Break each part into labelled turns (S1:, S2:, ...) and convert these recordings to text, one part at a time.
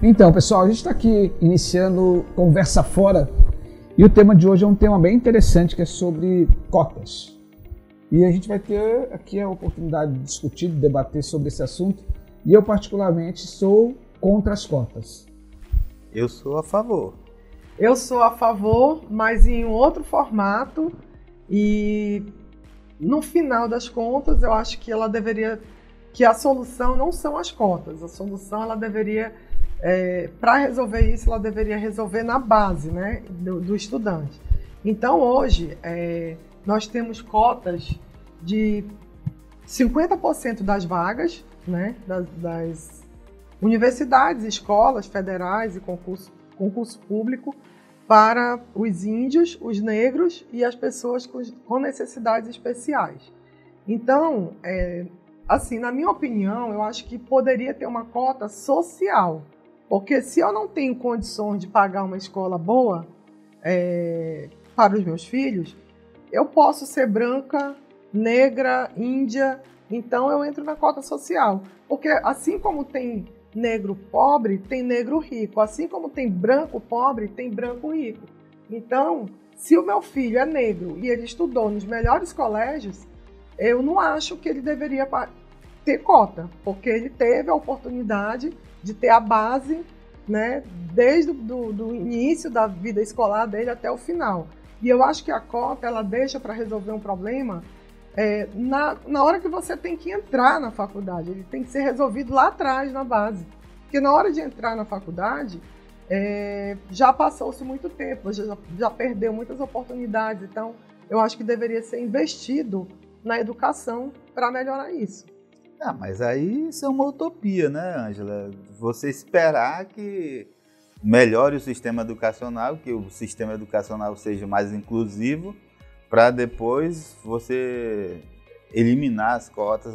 S1: Então, pessoal, a gente está aqui iniciando Conversa Fora e o tema de hoje é um tema bem interessante que é sobre cotas. E a gente vai ter aqui a oportunidade de discutir, de debater sobre esse assunto e eu particularmente sou contra as cotas.
S2: Eu sou a favor.
S3: Eu sou a favor, mas em um outro formato e no final das contas eu acho que a solução não são as cotas, a solução ela deveria para resolver isso, ela deveria resolver na base, né, do estudante. Então, hoje, nós temos cotas de 50% das vagas, né, das universidades, escolas federais e concurso público para os índios, os negros e as pessoas com necessidades especiais. Então, assim, na minha opinião, eu acho que poderia ter uma cota social. Porque se eu não tenho condições de pagar uma escola boa para os meus filhos, eu posso ser branca, negra, índia, então eu entro na cota social. Porque assim como tem negro pobre, tem negro rico. Assim como tem branco pobre, tem branco rico. Então, se o meu filho é negro e ele estudou nos melhores colégios, eu não acho que ele deveria ter cota, porque ele teve a oportunidade de ter a base, né, desde do início da vida escolar dele até o final. E eu acho que a cota ela deixa para resolver um problema na hora que você tem que entrar na faculdade. Ele tem que ser resolvido lá atrás, na base. Porque na hora de entrar na faculdade, já passou-se muito tempo, já perdeu muitas oportunidades. Então, eu acho que deveria ser investido na educação para melhorar isso.
S2: Ah, mas aí isso é uma utopia, né, Ângela? Você esperar que melhore o sistema educacional, que o sistema educacional seja mais inclusivo, para depois você eliminar as cotas.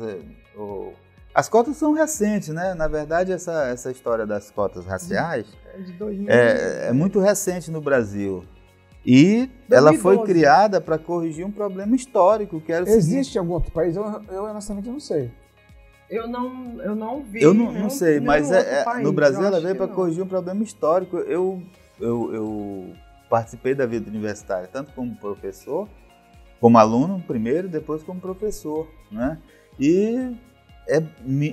S2: As cotas são recentes, né? Na verdade, essa história das cotas raciais é muito recente no Brasil. E 2012. Ela foi criada para corrigir um problema histórico, que era o
S1: Existe algum outro país? Eu honestamente não sei.
S3: Eu não vi.
S2: Eu não sei, mas
S3: país,
S2: no Brasil ela veio para corrigir um problema histórico. Eu participei da vida universitária, tanto como professor, como aluno primeiro, depois como professor, né? E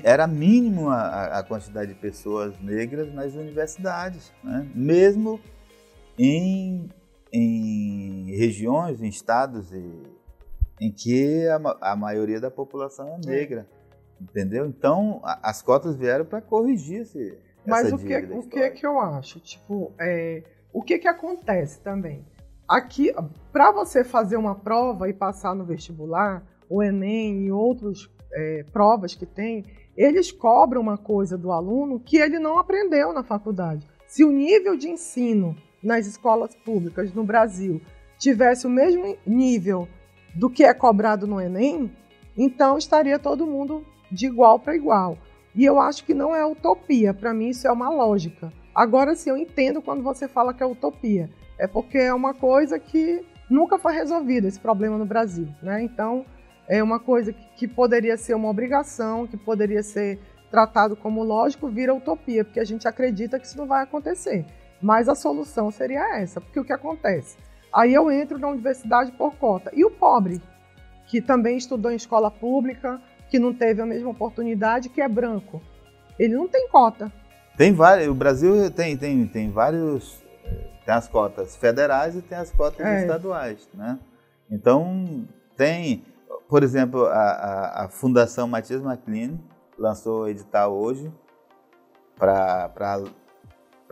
S2: era mínimo a quantidade de pessoas negras nas universidades, né? Mesmo em regiões, em estados em que a maioria da população é negra. Entendeu? Então, as cotas vieram para corrigir essa
S3: Mas o
S2: dívida
S3: que eu acho? Tipo, o que acontece também? Aqui, para você fazer uma prova e passar no vestibular, o Enem e outras provas que tem, eles cobram uma coisa do aluno que ele não aprendeu na faculdade. Se o nível de ensino nas escolas públicas no Brasil tivesse o mesmo nível do que é cobrado no Enem, então estaria todo mundo de igual para igual. E eu acho que não é utopia, para mim isso é uma lógica. Agora sim, eu entendo quando você fala que é utopia, é porque é uma coisa que nunca foi resolvida, esse problema no Brasil, né? Então, é uma coisa que poderia ser uma obrigação, que poderia ser tratado como lógico, vira utopia, porque a gente acredita que isso não vai acontecer. Mas a solução seria essa, porque o que acontece? Aí eu entro na universidade por cota. E o pobre, que também estudou em escola pública, que não teve a mesma oportunidade, que é branco, ele não tem cota.
S2: Tem vários, o Brasil tem vários, tem as cotas federais e tem as cotas estaduais, né? Então, tem, por exemplo, a Fundação Matias Maclin lançou o edital hoje para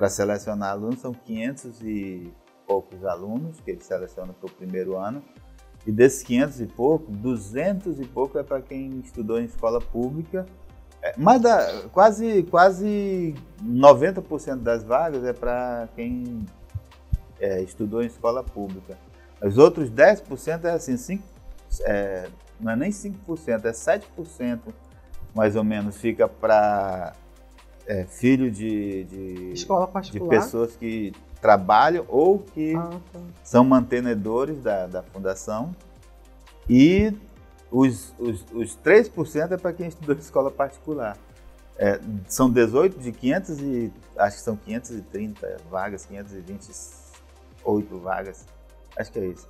S2: selecionar alunos, são 500 e poucos alunos que eles selecionam para o primeiro ano. E desses 500 e pouco, 200 e pouco é para quem estudou em escola pública. Mas quase 90% das vagas é para quem estudou em escola pública. Os outros 10% é assim, não é nem 5%, é 7% mais ou menos fica para filho de
S3: escola particular,
S2: de pessoas que trabalham ou que são mantenedores da fundação, e os 3% é para quem estudou em escola particular. São 18 de 500 e acho que são 530 vagas, 528 vagas, acho que é isso.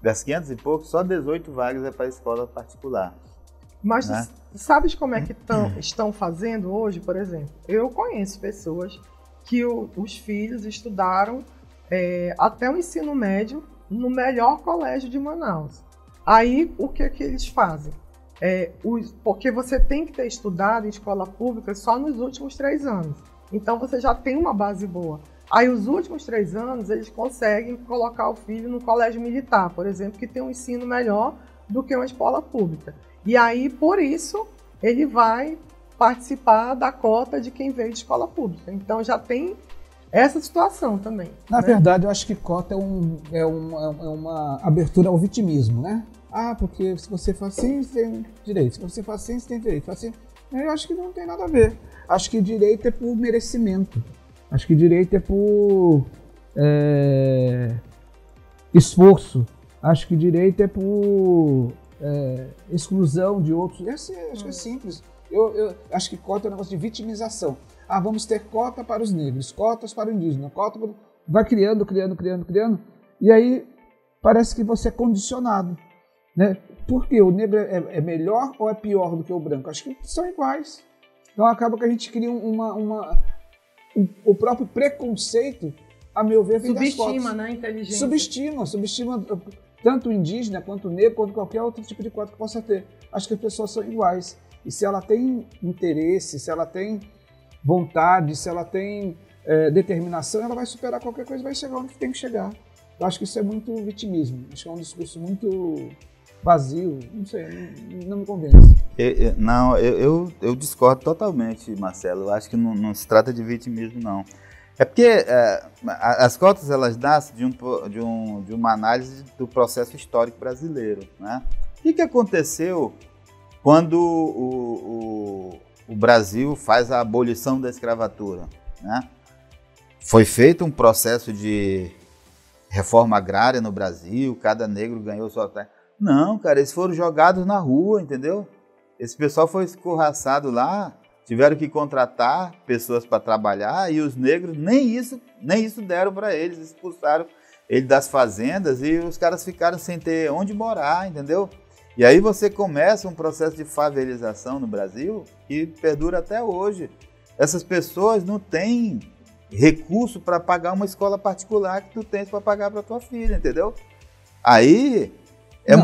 S2: Das 500 e pouco, só 18 vagas é para escola particular.
S3: Mas
S2: né?
S3: sabes como é que estão fazendo hoje, por exemplo? Eu conheço pessoas que os filhos estudaram até o ensino médio no melhor colégio de Manaus. Aí, o que eles fazem? Porque você tem que ter estudado em escola pública só nos últimos 3 anos. Então, você já tem uma base boa. Aí, os últimos 3 anos, eles conseguem colocar o filho no colégio militar, por exemplo, que tem um ensino melhor do que uma escola pública. E aí, por isso, ele vai participar da cota de quem veio de escola pública. Então, já tem essa situação também.
S1: Na verdade, eu acho que cota é uma abertura ao vitimismo, né? Porque se você faz assim, você tem direito. Se você faz assim, você tem direito. Assim, eu acho que não tem nada a ver. Acho que direito é por merecimento. Acho que direito é por esforço. Acho que direito é por exclusão de outros. Acho que é simples. Eu acho que cota é um negócio de vitimização. Vamos ter cota para os negros, cotas para o indígena, cota para... Vai criando. E aí parece que você é condicionado. Né? Por quê? O negro é melhor ou é pior do que o branco? Acho que são iguais. Então acaba que a gente cria o próprio preconceito, a meu ver, vem das cotas.
S3: Subestima, né, a inteligência.
S1: Subestima tanto o indígena, quanto o negro, quanto qualquer outro tipo de cota que possa ter. Acho que as pessoas são iguais. E se ela tem interesse, se ela tem vontade, se ela tem determinação, ela vai superar qualquer coisa e vai chegar onde tem que chegar. Eu acho que isso é muito vitimismo. Acho que é um discurso muito vazio, não sei, não me convence.
S2: Eu discordo totalmente, Marcelo. Eu acho que não se trata de vitimismo, não. É porque as cotas, elas nascem de uma análise do processo histórico brasileiro, né? O que aconteceu quando o Brasil faz a abolição da escravatura, né? Foi feito um processo de reforma agrária no Brasil, cada negro ganhou sua terra. Não, cara, eles foram jogados na rua, entendeu? Esse pessoal foi escorraçado lá, tiveram que contratar pessoas para trabalhar e os negros nem isso deram para eles, expulsaram eles das fazendas e os caras ficaram sem ter onde morar, entendeu? E aí você começa um processo de favelização no Brasil que perdura até hoje. Essas pessoas não têm recurso para pagar uma escola particular que tu tens para pagar para tua filha, entendeu? Aí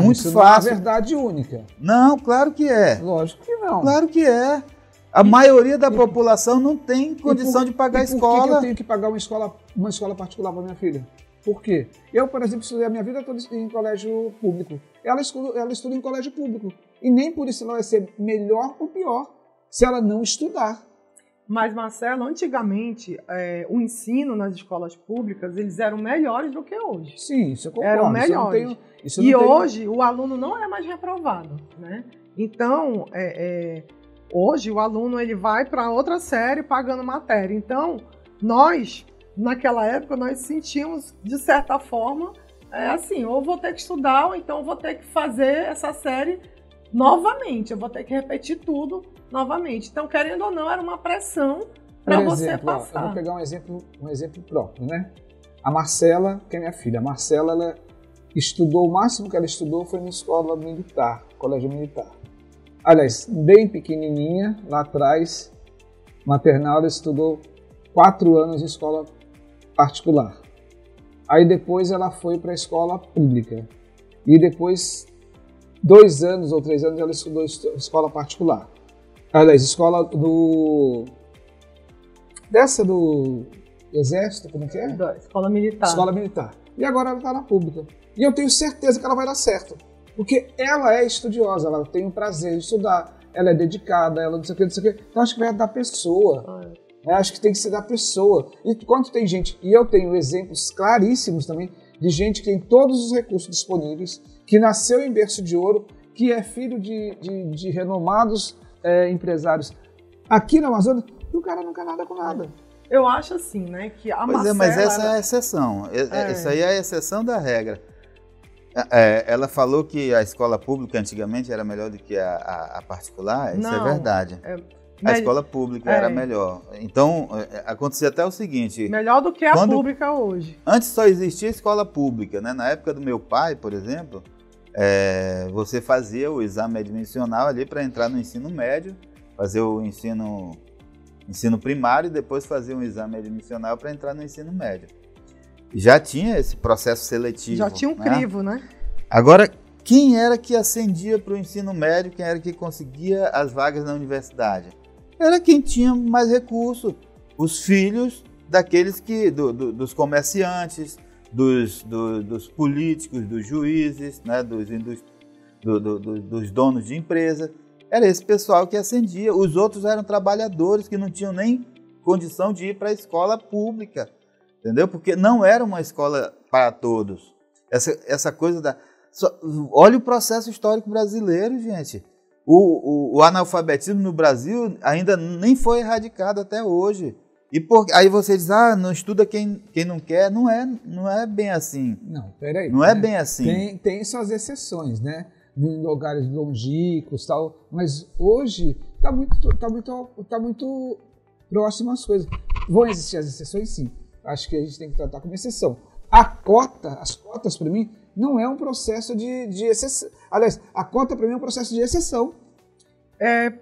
S2: muito
S1: isso
S2: fácil.
S1: Não é a verdade única.
S2: Não, claro que é.
S1: Lógico que não.
S2: Claro que é. A maioria da população não tem condição de pagar a escola.
S1: Por que eu tenho que pagar uma escola particular para minha filha? Por quê? Eu, por exemplo, estudei a minha vida toda em colégio público. Ela estuda em colégio público. E nem por isso ela vai ser melhor ou pior se ela não estudar.
S3: Mas, Marcelo, antigamente, o ensino nas escolas públicas, eles eram melhores do que hoje.
S1: Sim, isso eu concordo.
S3: Eram melhores. Hoje, o aluno não é mais reprovado, né? Então, hoje, o aluno ele vai para outra série pagando matéria. Então, nós, naquela época, nós sentíamos, de certa forma, ou vou ter que estudar, ou então vou ter que fazer essa série novamente. Eu vou ter que repetir tudo novamente. Então, querendo ou não, era uma pressão para você passar.
S1: Eu vou pegar um exemplo próprio, né? A Marcela, que é minha filha, a Marcela, ela estudou, o máximo que ela estudou foi na escola militar, colégio militar. Aliás, bem pequenininha, lá atrás, maternal, ela estudou 4 anos em escola particular. Aí depois ela foi para a escola pública. E depois, 2 anos ou 3 anos, ela estudou escola particular. Aliás, escola do Exército, como que é?
S3: Escola militar.
S1: Escola militar. E agora ela está na pública. E eu tenho certeza que ela vai dar certo. Porque ela é estudiosa, ela tem o prazer de estudar, ela é dedicada, ela não sei o que, não sei o que. Então acho que vai da pessoa. Acho que tem que ser da pessoa. E quanto tem gente, e eu tenho exemplos claríssimos também, de gente que tem todos os recursos disponíveis, que nasceu em berço de ouro, que é filho de renomados empresários aqui na Amazônia, e o cara não quer nada com nada.
S3: Eu acho assim, né, que a Marcela...
S2: mas essa é a exceção. Isso aí é a exceção da regra. Ela falou que a escola pública antigamente era melhor do que a particular, isso é verdade. A escola pública era melhor. Então, acontecia até o seguinte...
S3: Melhor do que a pública hoje.
S2: Antes só existia escola pública, né? Na época do meu pai, por exemplo, você fazia o exame admissional ali para entrar no ensino médio, fazer o ensino primário e depois fazer um exame admissional para entrar no ensino médio. Já tinha esse processo seletivo.
S3: Já tinha um crivo, né?
S2: Agora, quem era que ascendia para o ensino médio, quem era que conseguia as vagas na universidade? Era quem tinha mais recursos, os filhos daqueles dos comerciantes, dos políticos, dos juízes, né, dos donos de empresa. Era esse pessoal que ascendia. Os outros eram trabalhadores que não tinham nem condição de ir para a escola pública, entendeu? Porque não era uma escola para todos. Essa coisa olha o processo histórico brasileiro, gente. O analfabetismo no Brasil ainda nem foi erradicado até hoje. Aí você diz, não estuda quem não quer. Não é bem assim.
S1: Não, peraí.
S2: Não é bem assim.
S1: Tem suas exceções, né? Em lugares longínquos e tal. Mas hoje está muito próximo às coisas. Vão existir as exceções, sim. Acho que a gente tem que tratar como exceção. As cotas, para mim, não é um processo de exceção. Aliás, a cota, para mim, é um processo de exceção.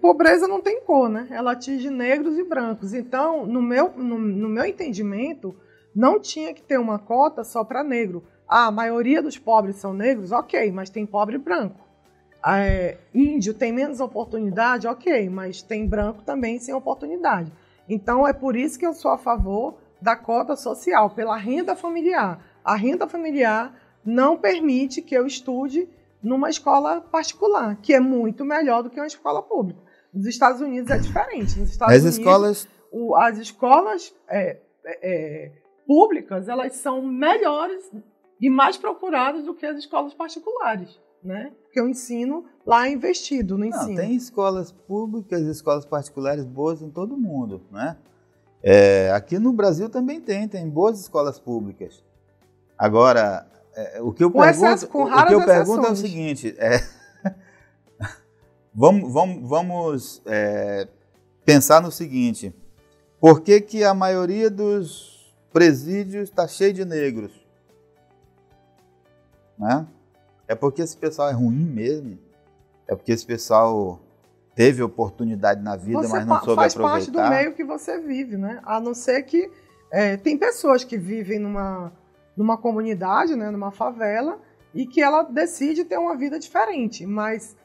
S3: Pobreza não tem cor, né? Ela atinge negros e brancos. Então, no meu entendimento, não tinha que ter uma cota só para negro. A maioria dos pobres são negros, ok, mas tem pobre branco. Índio tem menos oportunidade, ok, mas tem branco também sem oportunidade. Então, é por isso que eu sou a favor da cota social, pela renda familiar. A renda familiar não permite que eu estude numa escola particular, que é muito melhor do que uma escola pública. Nos Estados Unidos é diferente. Nos Estados Unidos, as escolas públicas, elas são melhores e mais procuradas do que as escolas particulares, né? Porque o ensino lá é investido no ensino.
S2: Tem escolas públicas e escolas particulares boas em todo mundo, né? Aqui no Brasil também tem boas escolas públicas. Agora, o que eu pergunto é o seguinte, vamos pensar no seguinte, por que a maioria dos presídios está cheio de negros? Né? É porque esse pessoal é ruim mesmo? É porque esse pessoal teve oportunidade na vida, mas não soube aproveitar?
S3: Faz parte do meio que você vive, né? A não ser que tem pessoas que vivem numa comunidade, né, numa favela, e que ela decide ter uma vida diferente, mas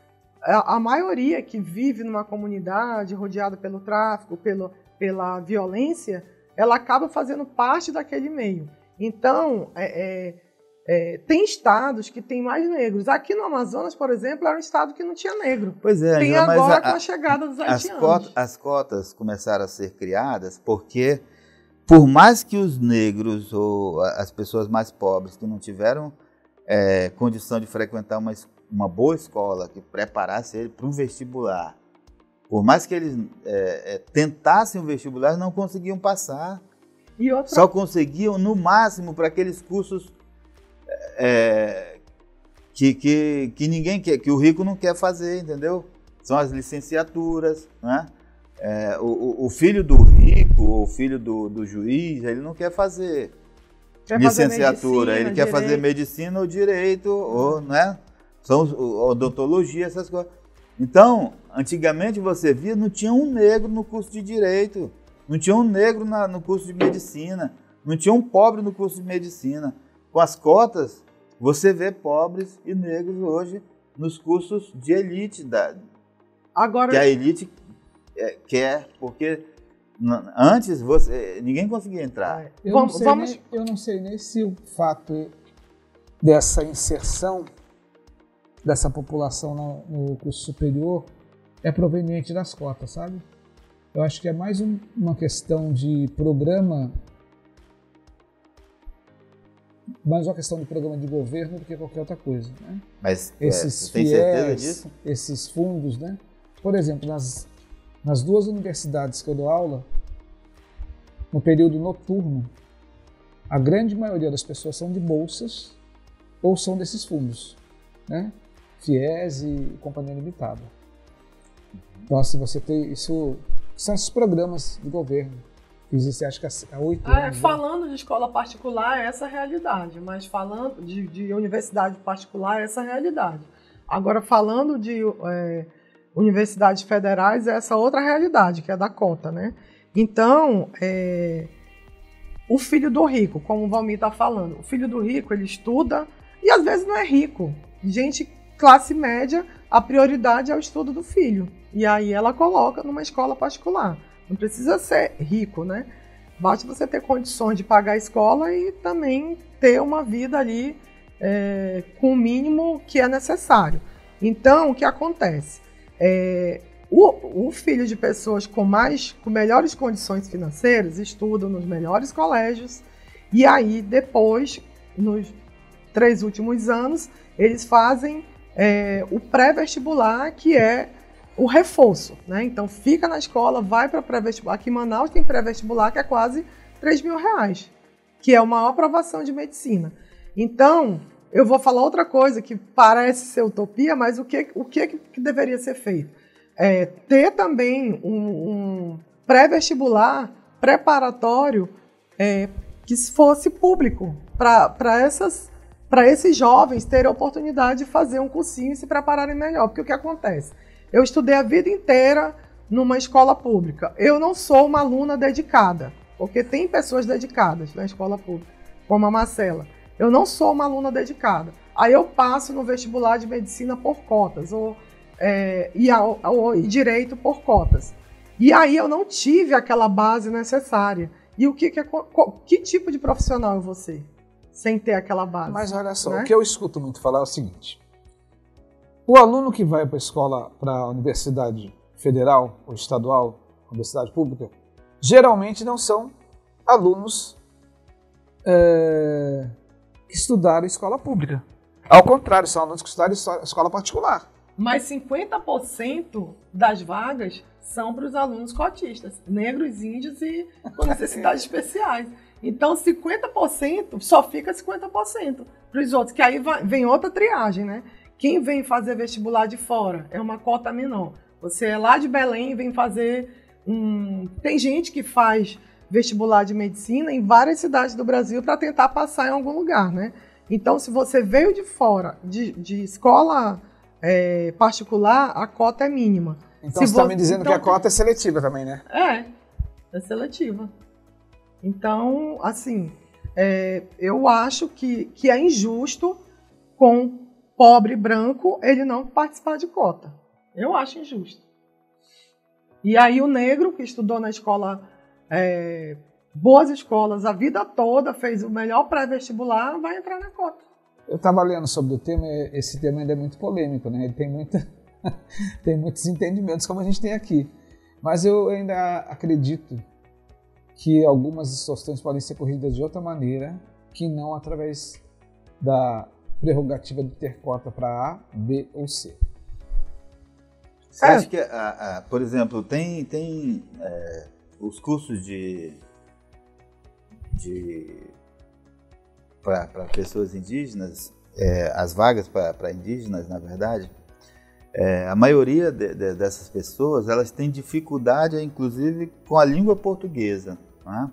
S3: a maioria que vive numa comunidade rodeada pelo tráfico, pela violência, ela acaba fazendo parte daquele meio. Então, tem estados que têm mais negros. Aqui no Amazonas, por exemplo, era um estado que não tinha negro.
S2: Pois é,
S3: tem agora com a chegada dos haitianos.
S2: As cotas começaram a ser criadas porque, por mais que os negros ou as pessoas mais pobres que não tiveram condição de frequentar uma boa escola que preparasse ele para um vestibular, por mais que eles tentassem o vestibular, não conseguiam passar. Só conseguiam, no máximo, para aqueles cursos que ninguém quer, que o rico não quer fazer, entendeu? São as licenciaturas, né? O filho do rico, ou o filho do juiz, ele não quer fazer licenciatura, ele quer fazer medicina ou direito, ou, né? São odontologia, essas coisas. Então, antigamente você via, não tinha um negro no curso de direito, não tinha um negro no curso de medicina, não tinha um pobre no curso de medicina. Com as cotas, você vê pobres e negros hoje nos cursos de elite, que a elite quer, porque antes ninguém conseguia entrar.
S1: Eu não sei nem se o fato dessa inserção dessa população no curso superior é proveniente das cotas, sabe? Eu acho que é mais uma questão de programa, mais uma questão de programa de governo do que qualquer outra coisa, né?
S2: Mas você tem certeza disso?
S1: Esses fundos, né? Por exemplo, nas duas universidades que eu dou aula, no período noturno, a grande maioria das pessoas são de bolsas ou são desses fundos, né? FIES e Companhia Limitada. Então, assim, você tem isso que são esses programas do governo que existem, acho que há 8 anos.
S3: Falando de escola particular, é essa a realidade, mas falando de universidade particular, é essa a realidade. Agora, falando de universidades federais, é essa outra realidade, que é da cota, né? Então, o filho do rico, como o Valmir está falando, o filho do rico, ele estuda e às vezes não é rico. Gente, classe média, a prioridade é o estudo do filho. E aí ela coloca numa escola particular. Não precisa ser rico, né? Basta você ter condições de pagar a escola e também ter uma vida ali com o mínimo que é necessário. Então, o que acontece? O filho de pessoas com melhores condições financeiras estudam nos melhores colégios e aí depois, nos 3 últimos anos, eles fazem o pré-vestibular, que é o reforço, né? Então fica na escola, vai para pré-vestibular. Aqui em Manaus tem pré-vestibular que é quase R$3.000, que é a maior aprovação de medicina. Então, eu vou falar outra coisa que parece ser utopia, mas o que deveria ser feito? Ter também um pré-vestibular preparatório que fosse público, para esses jovens terem a oportunidade de fazer um cursinho e se prepararem melhor. Porque o que acontece? Eu estudei a vida inteira numa escola pública. Eu não sou uma aluna dedicada, porque tem pessoas dedicadas na escola pública, como a Marcela. Eu não sou uma aluna dedicada. Aí eu passo no vestibular de medicina por cotas, e direito por cotas. E aí eu não tive aquela base necessária. E que tipo de profissional eu vou ser, sem ter aquela base?
S1: Mas olha só,
S3: né?
S1: O que eu escuto muito falar é o seguinte: o aluno que vai para a escola, para a universidade federal ou estadual, universidade pública, geralmente não são alunos que estudaram em escola pública. Ao contrário, são alunos que estudaram em escola particular.
S3: Mas 50% das vagas são para os alunos cotistas, negros, índios e com necessidades especiais. Então, 50% só fica 50% para os outros, que aí vem outra triagem, né? Quem vem fazer vestibular de fora é uma cota menor. Você é lá de Belém e vem fazer Tem gente que faz vestibular de medicina em várias cidades do Brasil para tentar passar em algum lugar, né? Então, se você veio de fora, de escola particular, a cota é mínima.
S1: Então, você está me dizendo que a cota é seletiva também, né?
S3: É seletiva. Então, assim, eu acho que é injusto com pobre branco ele não participar de cota. Eu acho injusto. E aí o negro, que estudou na escola, boas escolas a vida toda, fez o melhor pré-vestibular, vai entrar na cota.
S1: Eu estava lendo sobre o tema, esse tema ainda é muito polêmico, né? Ele tem tem muitos entendimentos, como a gente tem aqui. Mas eu ainda acredito que algumas distorções podem ser corrigidas de outra maneira, que não através da prerrogativa de ter cota para A, B ou C.
S2: Você acha que, por exemplo, tem os cursos para pessoas indígenas, as vagas para indígenas, na verdade, a maioria dessas pessoas, elas têm dificuldade, inclusive, com a língua portuguesa. Né?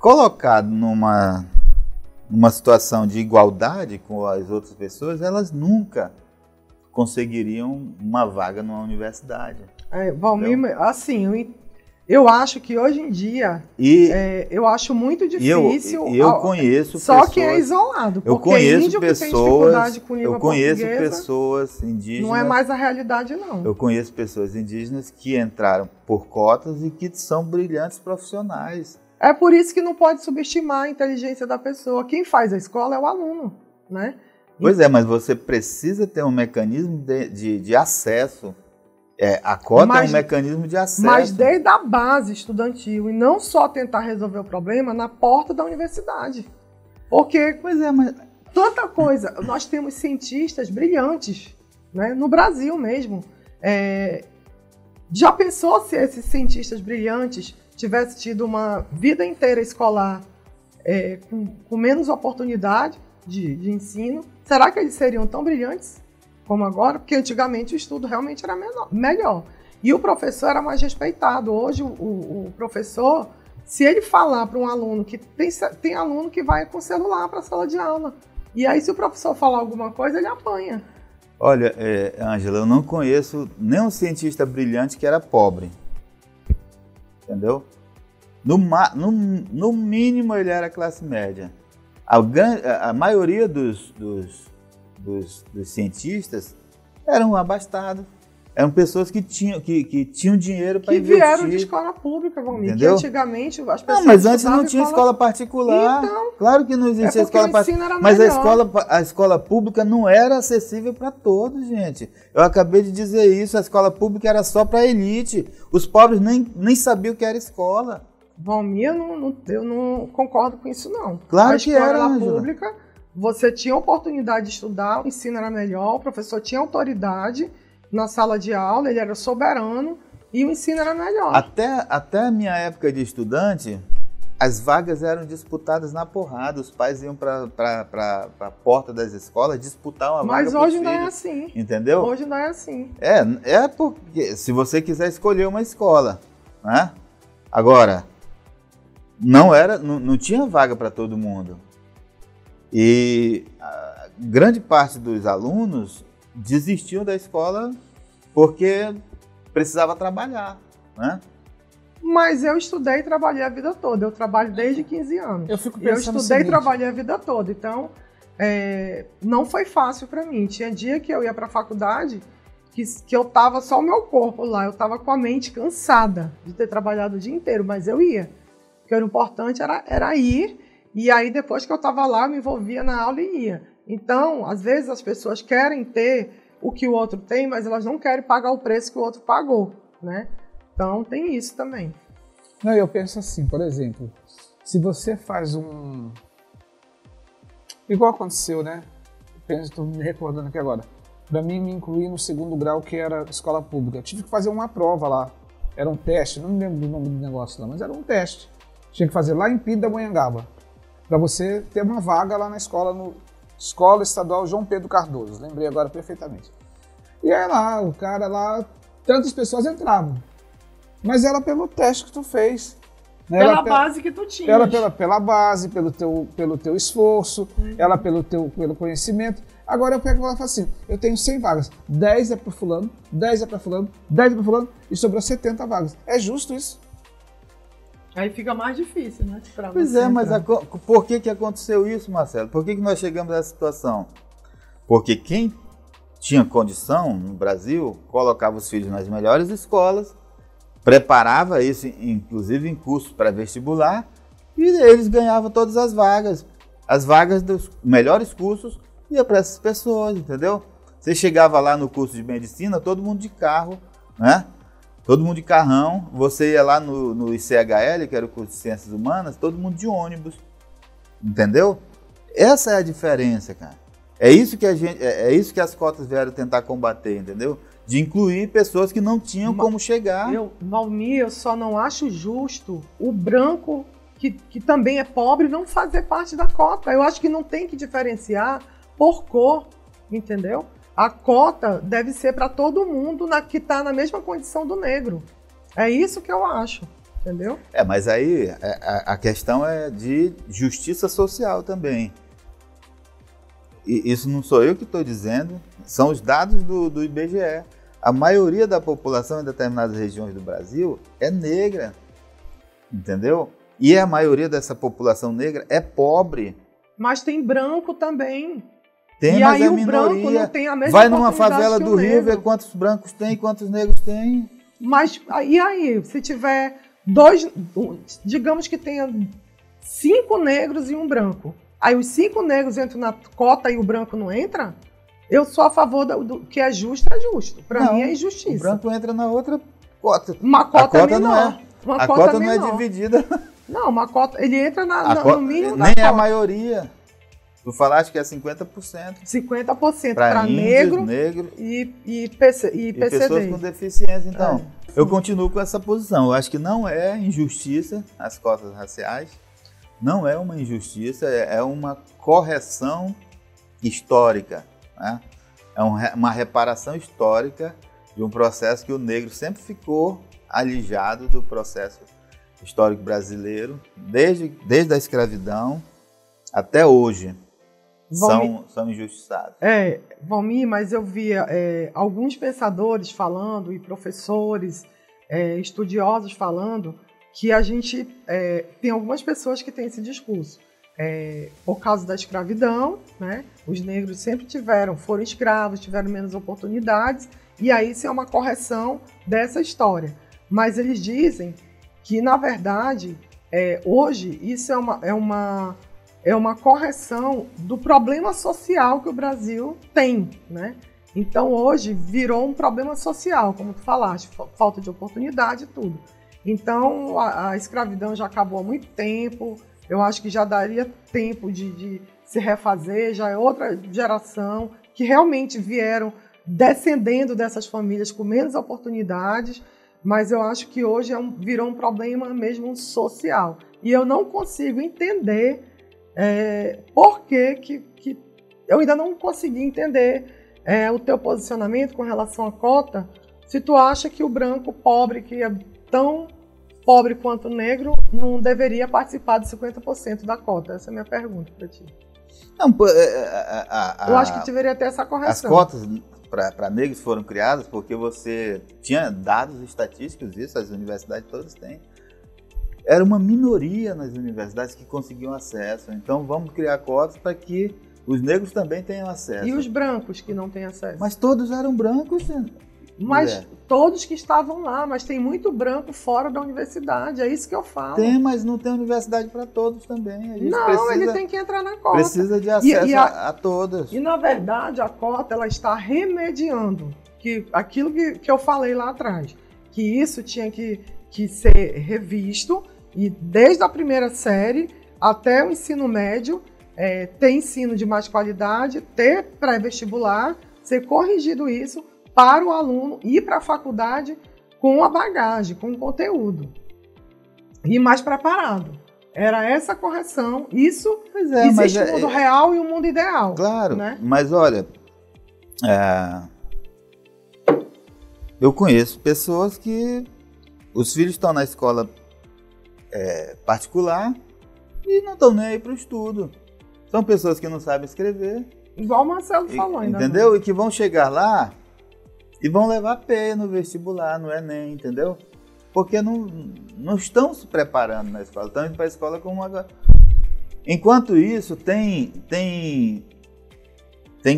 S2: Colocado numa situação de igualdade com as outras pessoas, elas nunca conseguiriam uma vaga numa universidade.
S3: Valmir, assim, eu acho que hoje em dia, eu acho muito difícil.
S2: Eu conheço
S3: só
S2: pessoas,
S3: quem é isolado.
S2: Eu conheço pessoas,
S3: com língua portuguesa,
S2: pessoas indígenas.
S3: Não é mais a realidade, não.
S2: Eu conheço pessoas indígenas que entraram por cotas e que são brilhantes profissionais.
S3: É por isso que não pode subestimar a inteligência da pessoa. Quem faz a escola é o aluno, né?
S2: Pois é, mas você precisa ter um mecanismo de acesso. A cota é um mecanismo de acesso.
S3: Mas desde a base estudantil, e não só tentar resolver o problema na porta da universidade. Porque, mas tanta coisa. Nós temos cientistas brilhantes, né, no Brasil mesmo. Já pensou se esses cientistas brilhantes tivessem tido uma vida inteira escolar com menos oportunidade de ensino? Será que eles seriam tão brilhantes como agora? Porque antigamente o estudo realmente era melhor. E o professor era mais respeitado. Hoje, o professor, se ele falar para um aluno, que tem aluno que vai com celular para a sala de aula. E aí, se o professor falar alguma coisa, ele apanha.
S2: Olha, Ângela, eu não conheço nenhum cientista brilhante que era pobre. Entendeu? No mínimo, ele era classe média. A maioria dos cientistas eram abastados. Eram pessoas que tinham dinheiro para investir.
S3: Que vieram de escola pública, Valmir. Que antigamente as pessoas...
S2: Não, mas antes não tinha escola particular. Então, claro que não existia escola particular. Mas a escola pública não era acessível para todos, gente. Eu acabei de dizer isso. A escola pública era só para a elite. Os pobres nem sabiam o que era escola.
S3: Valmir, eu não concordo com isso, não.
S2: Claro que era,
S3: a escola pública, você tinha oportunidade de estudar, o ensino era melhor, o professor tinha autoridade na sala de aula, ele era soberano e o ensino era melhor.
S2: Até a minha época de estudante, as vagas eram disputadas na porrada. Os pais iam para a porta das escolas disputar uma vaga.
S3: Mas hoje não é assim.
S2: Entendeu?
S3: Hoje não é assim.
S2: É porque se você quiser escolher uma escola, né? Agora, não tinha vaga para todo mundo. E a grande parte dos alunos desistiam da escola porque precisava trabalhar, né?
S3: Mas eu estudei e trabalhei a vida toda. Eu trabalho desde 15 anos.
S1: Eu fico pensando
S3: estudei e trabalhei a vida toda. Então, não foi fácil para mim. Tinha dia que eu ia para a faculdade que eu tava só o meu corpo lá. Eu tava com a mente cansada de ter trabalhado o dia inteiro, mas eu ia. O que era importante era ir. E aí, depois que eu tava lá, eu me envolvia na aula e ia. Então, às vezes as pessoas querem ter o que o outro tem, mas elas não querem pagar o preço que o outro pagou, né? Então, tem isso também.
S1: Não, eu penso assim, por exemplo, se você faz igual aconteceu, né? Estou me recordando aqui agora. Para mim, me incluir no segundo grau, que era escola pública. Eu tive que fazer uma prova lá. Era um teste, não me lembro do nome do negócio lá, mas era um teste. Tinha que fazer lá em Pindamonhangaba, para você ter uma vaga lá na escola, Escola Estadual João Pedro Cardoso, lembrei agora perfeitamente. E aí lá, o cara lá, tantas pessoas entravam, mas era pelo teste que tu fez. Né?
S3: Pela base que tu tinha.
S1: Pela base, pelo teu esforço, ela pelo conhecimento. Agora eu pego e falo assim, eu tenho 100 vagas, 10 é para fulano, 10 é para fulano, 10 é para fulano, e sobrou 70 vagas. É justo isso?
S3: Aí fica mais difícil, né?
S2: Pois é, mas por que aconteceu isso, Marcelo? Por que nós chegamos a essa situação? Porque quem tinha condição no Brasil colocava os filhos nas melhores escolas, preparava isso, inclusive em cursos pré-vestibular, e eles ganhavam todas as vagas. As vagas dos melhores cursos iam para essas pessoas, entendeu? Você chegava lá no curso de medicina, todo mundo de carro, né? Todo mundo de carrão, você ia lá no ICHL, que era o curso de Ciências Humanas, todo mundo de ônibus, entendeu? Essa é a diferença, cara. É isso que as cotas vieram tentar combater, entendeu? De incluir pessoas que não tinham como chegar.
S3: Valmir, eu só não acho justo o branco, que também é pobre, não fazer parte da cota. Eu acho que não tem que diferenciar por cor, entendeu? A cota deve ser para todo mundo que está na mesma condição do negro. É isso que eu acho, entendeu?
S2: Mas aí a questão é de justiça social também. E isso não sou eu que estou dizendo, são os dados do IBGE. A maioria da população em determinadas regiões do Brasil é negra, entendeu? E a maioria dessa população negra é pobre.
S3: Mas tem branco também.
S2: Tem,
S3: e
S2: mas
S3: aí
S2: é
S3: o
S2: minoria.
S3: branco não tem a mesma
S2: Vai numa favela do Rio,
S3: negro.
S2: ver quantos brancos tem e quantos negros tem.
S3: Mas e aí, se tiver digamos que tenha 5 negros e um branco. Aí os 5 negros entram na cota e o branco não entra? Eu sou a favor do que é justo, é justo. Para mim é injustiça.
S2: O branco entra na outra cota.
S3: Uma cota menor.
S2: Não é. A cota não é dividida.
S3: Não, uma cota. Ele entra no mínimo da
S2: nem
S3: cota.
S2: É a maioria. Tu falaste que é 50%.
S3: 50% para negro e
S2: pessoas com deficiência. Então, eu continuo com essa posição. Eu acho que não é injustiça as cotas raciais. Não é uma injustiça, é uma correção histórica. Né? É uma reparação histórica de um processo que o negro sempre ficou alijado do processo histórico brasileiro, desde a escravidão até hoje. São injustiçados.
S3: Valmir, mas eu via alguns pensadores falando e professores, estudiosos falando que a gente tem algumas pessoas que têm esse discurso. Por causa da escravidão, né? Os negros sempre foram escravos, tiveram menos oportunidades, e aí isso é uma correção dessa história. Mas eles dizem que, na verdade, hoje isso é uma correção do problema social que o Brasil tem, né? Então, hoje, virou um problema social, como tu falaste, falta de oportunidade e tudo. Então, a escravidão já acabou há muito tempo, eu acho que já daria tempo de se refazer, já é outra geração que realmente vieram descendendo dessas famílias com menos oportunidades, mas eu acho que hoje virou um problema mesmo social. E eu não consigo entender por que eu ainda não consegui entender o teu posicionamento com relação à cota, se tu acha que o branco pobre, que é tão pobre quanto o negro, não deveria participar de 50% da cota. Essa é a minha pergunta para ti.
S2: Não,
S3: eu acho que deveria ter essa correção.
S2: As cotas para negros foram criadas porque você tinha dados estatísticos, isso as universidades todas têm. Era uma minoria nas universidades que conseguiam acesso. Então vamos criar cotas para que os negros também tenham acesso.
S3: E os brancos que não têm acesso?
S2: Mas todos eram brancos,
S3: Mas todos que estavam lá, mas tem muito branco fora da universidade, é isso que eu falo.
S2: Tem, mas não tem universidade para todos também.
S3: Ele tem que entrar na cota.
S2: Precisa de acesso a todas.
S3: E, na verdade, a cota ela está remediando aquilo que eu falei lá atrás, que isso tinha que ser revisto, e desde a primeira série até o ensino médio, ter ensino de mais qualidade, ter pré-vestibular, ser corrigido isso, para o aluno ir para a faculdade com a bagagem, com o conteúdo. E mais preparado. Era essa correção. Isso existe o mundo real e o mundo ideal.
S2: Claro,
S3: né?
S2: Mas olha, eu conheço pessoas que os filhos estão na escola particular e não estão nem aí para o estudo. São pessoas que não sabem escrever.
S3: Igual o Marcelo falou ainda.
S2: Entendeu? E que vão chegar lá e vão levar P no vestibular, no Enem, entendeu? Porque não estão se preparando na escola, estão indo para a escola como uma... Enquanto isso, tem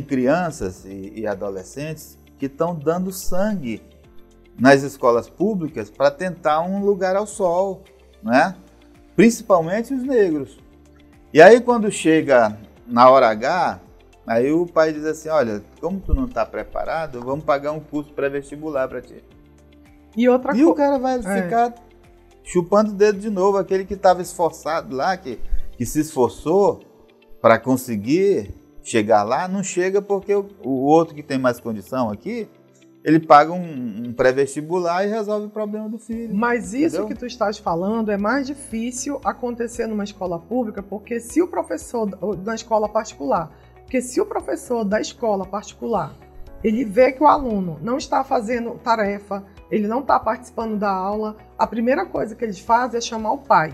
S2: crianças e adolescentes que estão dando sangue nas escolas públicas para tentar um lugar ao sol, né? Principalmente os negros. E aí, quando chega na hora H... Aí o pai diz assim, olha, como tu não está preparado, vamos pagar um curso pré-vestibular para ti.
S3: E
S2: o cara vai ficar chupando o dedo de novo, aquele que estava esforçado lá, que se esforçou para conseguir chegar lá, não chega porque o outro que tem mais condição aqui, ele paga um pré-vestibular e resolve o problema do filho.
S3: Mas isso que tu estás falando é mais difícil acontecer numa escola pública, porque se o professor da escola particular... Porque se o professor da escola particular, ele vê que o aluno não está fazendo tarefa, ele não está participando da aula, a primeira coisa que eles fazem é chamar o pai.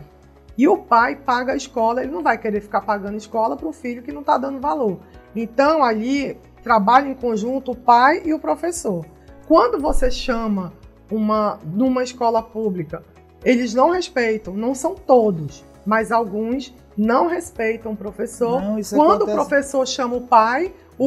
S3: E o pai paga a escola, ele não vai querer ficar pagando escola para o filho que não está dando valor. Então, ali, trabalham em conjunto o pai e o professor. Quando você chama numa escola pública, eles não respeitam, não são todos, mas alguns não respeitam o professor. Quando o professor chama o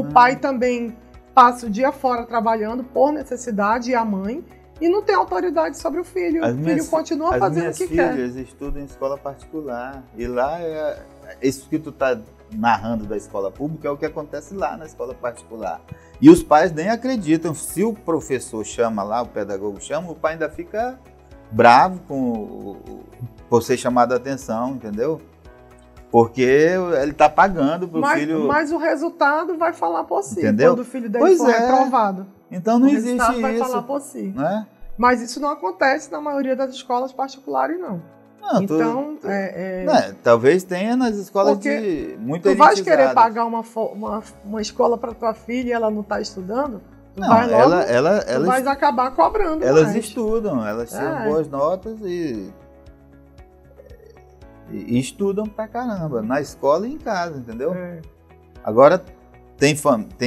S3: pai também passa o dia fora trabalhando por necessidade, e a mãe, e não tem autoridade sobre o filho. O filho continua fazendo o que quer.
S2: As minhas filhas estudam em escola particular, e lá isso que tu está narrando da escola pública é o que acontece lá na escola particular. E os pais nem acreditam. Se o professor chama lá, o pedagogo chama, o pai ainda fica bravo por ser chamado a atenção, entendeu? Porque ele está pagando para o filho...
S3: Mas o resultado vai falar por si.
S2: Entendeu?
S3: Quando o filho dele for reprovado.
S2: Então não existe isso. O resultado
S3: vai falar por si.
S2: Né?
S3: Mas isso não acontece na maioria das escolas particulares, não. Então,
S2: talvez tenha nas escolas de muito elitizadas.
S3: Tu vais querer pagar uma escola para tua filha e ela não está estudando?
S2: Não,
S3: tu vais acabar cobrando
S2: elas
S3: mais.
S2: Estudam, elas tiram boas notas e estudam pra caramba, na escola e em casa, entendeu? Agora, tem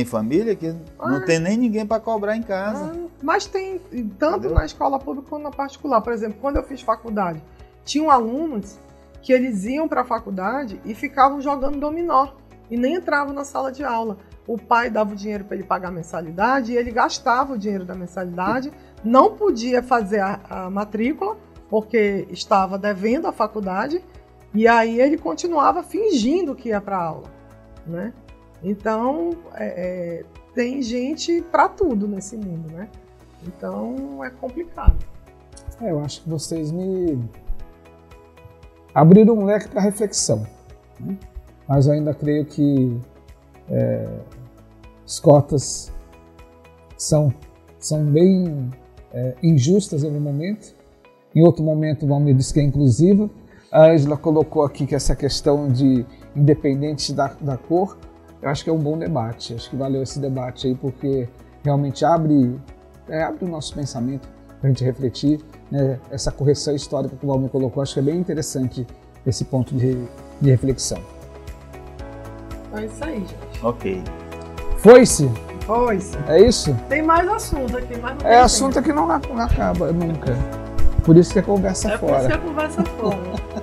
S2: família que não tem nem ninguém para cobrar em casa.
S3: Mas tem, tanto na escola pública quanto na particular. Por exemplo, quando eu fiz faculdade, tinham alunos que eles iam para a faculdade e ficavam jogando dominó e nem entravam na sala de aula. O pai dava o dinheiro para ele pagar a mensalidade e ele gastava o dinheiro da mensalidade, não podia fazer a matrícula porque estava devendo à faculdade e aí ele continuava fingindo que ia para a aula, né? Então, tem gente para tudo nesse mundo, né? Então, é complicado.
S1: Eu acho que vocês me abriram um leque para reflexão, né? Mas eu ainda creio que as cotas são bem injustas em um momento. Em outro momento, vamos me dizer que é inclusiva. A Ângela colocou aqui que essa questão de independente da cor, eu acho que é um bom debate. Acho que valeu esse debate aí, porque realmente abre o nosso pensamento para a gente refletir, né? Essa correção histórica que o Valmir colocou, acho que é bem interessante esse ponto de reflexão.
S3: É isso aí, gente.
S2: Ok.
S1: Foi-se?
S3: Foi-se.
S1: É isso?
S3: Tem mais assunto aqui, mas não tem
S1: assunto que não acaba nunca. Por isso que a conversa fora.
S3: Por isso que a conversa fora.